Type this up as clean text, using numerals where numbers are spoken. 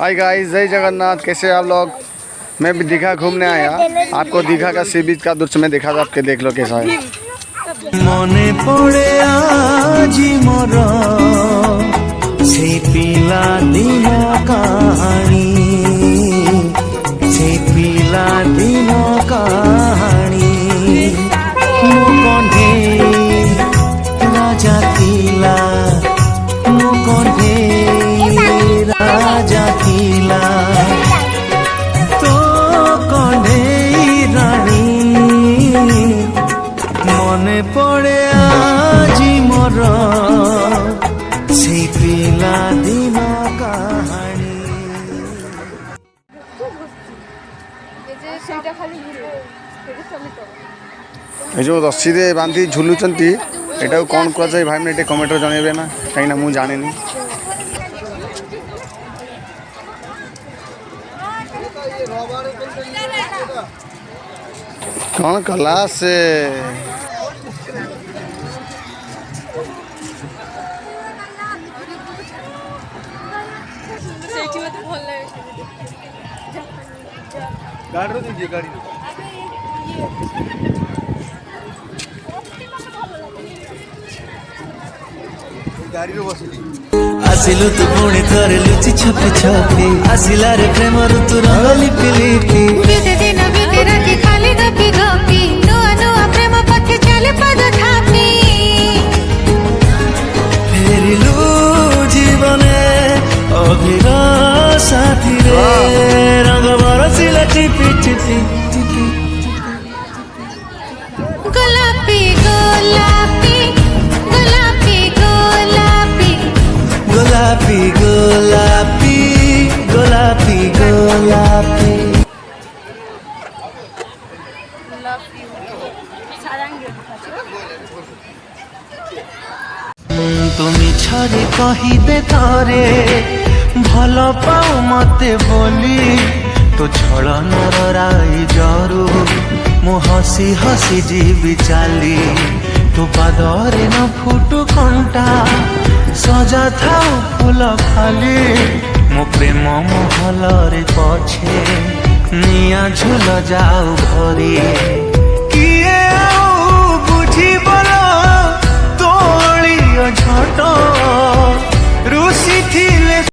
Hi guys, जय जगन्नाथ। कैसे आप लोग? मैं भी दीघा घूमने आया। आपको दीघा का सी बीच का दृश्य में दिखा था, आपके देख लो कैसा है। मने पड़े आजी मोर से पिला दिन कहानी, से पिला दिन कहानी। मो कंधे राजा थिला, मो कंधे राजा थिला, तो कंधे रानी मने पड़े आजी मोर से पिला दिन कहानी। ये जो रस्सी दे बांधी झुलुचंती एटा को कौन कह जाए भाई मैंने कमेंट जनइबे ना, कहीं ना मुझे जाने नहीं। कौन कला से गाड़ी दीजिए, गाड़ी गाड़ी बसली आसिलु तू पुणी थरे लुचि छपी छपी, आसिला रे प्रेम ऋतु रंगली पिलिपि। बीते दिन बीते राति खाली गपी गपी, नुआ नुआ प्रेम पथे चले पद थापी। फेरिलु जीवने अभिर साथी रे, रंग बरसिला टिपि टिपि टिपि। गोलापी गोलापी गोलापी गोलापी, गोलापी गोलापी गोलापी गोलापी। तुमी छरे कहिदे थरे भल पाओ मते बोली, तो छलनार राई जरू मु हसी हसी जीवी चाली। तो पादरे न फुटु कंटा सजा थाउ फूल खाली, मो प्रेम महलरे पछे निया झुल जाऊ भरी। किए आउ बुझी बोलो तोलियो झट रुसी थी